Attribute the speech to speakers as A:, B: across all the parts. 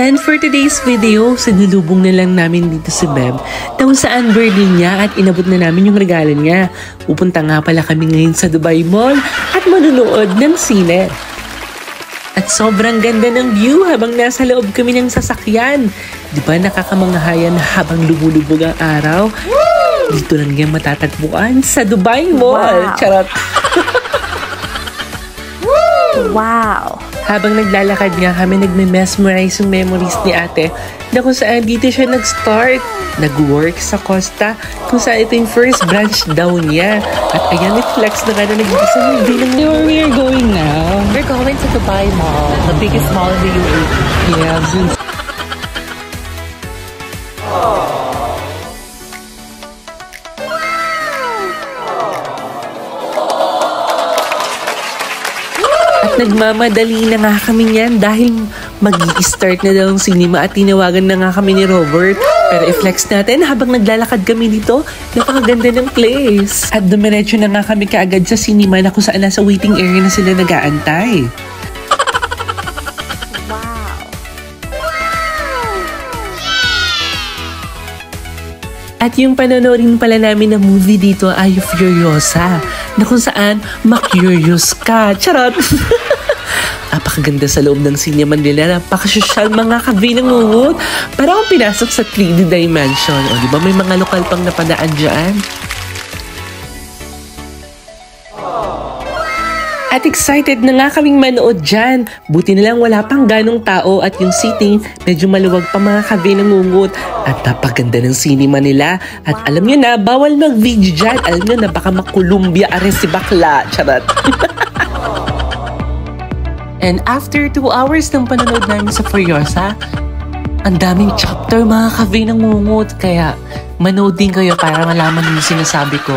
A: And for today's video, sinulubong na lang namin dito si Beb na kung saan birthday niya at inabot na namin yung regalo niya. Pupunta nga pala kami ngayon sa Dubai Mall at manunood ng sine. At sobrang ganda ng view habang nasa loob kami ng sasakyan. Di ba nakakamanghayan habang lumulubog ang araw? Dito lang yan matatagpuan sa Dubai Mall.
B: Wow.
A: Charot!
B: Wow!
A: Habang naglalakad nga kami, nagme-mesmerize yung memories ni ate na kung saan dito siya nag-start. Nag-work sa Costa kung saan ito yung first branch daw niya. At ayan, i-flex na ka na nag-isang bilang.
C: Where we are going now?
B: We're going to Dubai Mall, the biggest mall in the UAE.
C: Yeah.
A: At nagmamadali na nga kami niyan dahil mag-i-start na daw ang cinema at tinawagan na nga kami ni Robert. Pero i-flex natin habang naglalakad kami dito, napakaganda ng place. At dumiretso na nga kami kaagad sa cinema na kung saan nasa waiting area na sila nag-aantay. At yung panonoodin pala namin na movie dito ay Furiosa, na kung saan ma-curious ka. Charot! Napakaganda sa loob ng cinema nila, napakasosyal mga kabinangungot. Parang pinasok sa 3D dimension. O, di ba may mga lokal pang napadaan dyan? At excited na nga kaming manood dyan. Buti na lang wala pang ganong tao at yung seating medyo maluwag pa mga kabinangungot. At napaganda ng cinema nila. At alam nyo na, bawal mag-video dyan. Alam nyo na baka makulumbia arin si bakla. Charot. And after 2 hours ng panonood namin sa Furiosa, ang daming chapter mga kabinangungot. Kaya manood din kayo para malaman yung sinasabi ko.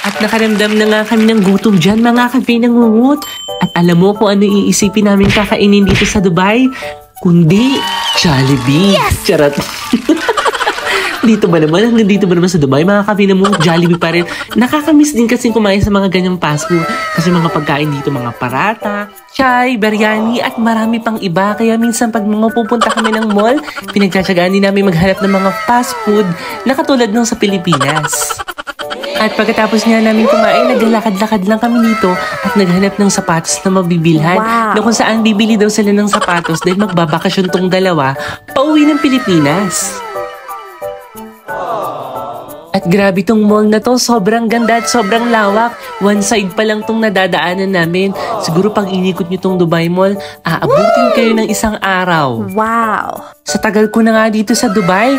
A: At nakaramdam na nga kami ng gutom dyan, mga kabinangungot. At alam mo kung ano iisipin namin kakainin dito sa Dubai? Kundi Jollibee. Yes! Charot. Dito ba naman? Hanggang dito ba naman sa Dubai? Mga kabinangungot, Jollibee pa rin. Nakakamiss din kasi kumain sa mga ganyang fast food. Kasi mga pagkain dito, mga parata, chai, biryani, at marami pang iba. Kaya minsan pag mga pupunta kami ng mall, pinagtsatsagaan din namin maghanap ng mga fast food na katulad ng sa Pilipinas. At pagkatapos nga namin kumain, naglalakad-lakad lang kami dito at naghanap ng sapatos na mabibilhan.
B: Wow.
A: Na kung saan bibili daw sila ng sapatos dahil magbabakasyon tong dalawa pauwi ng Pilipinas. At grabe tong mall na to, sobrang ganda at sobrang lawak. One side pa lang tong nadadaanan namin. Siguro pag inikot nyo tong Dubai Mall, aabutin kayo ng isang araw.
B: Wow!
A: Sa tagal ko na nga dito sa Dubai,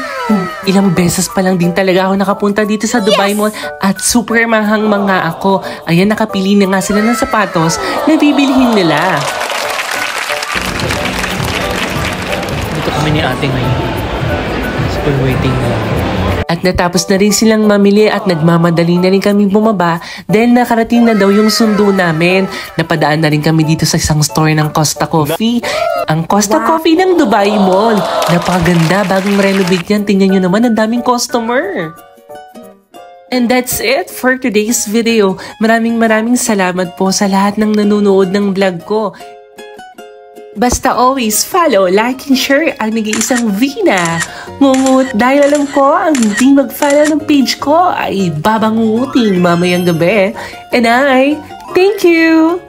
A: ilang beses pa lang din talaga ako nakapunta dito sa Dubai Mall at super mahang-manga ako. Ayan, nakapili na nga sila ng sapatos na bibilihin nila. Dito kami ni ate ngayon. Still waiting na. At natapos na rin silang mamili at nagmamadali na rin kami bumaba dahil nakarating na daw yung sundo namin. Napadaan na rin kami dito sa isang store ng Costa Coffee. Ang Costa Coffee ng Dubai Mall. Napakaganda, bagong renovate yan. Tingnan nyo naman, ang daming customer. And that's it for today's video. Maraming salamat po sa lahat ng nanonood ng vlog ko. Basta always follow, like, and share ang nag-iisang Vina. Ngungut dahil alam ko ang hindi mag-follow ng page ko ay babangutin mamayang gabi. And thank you!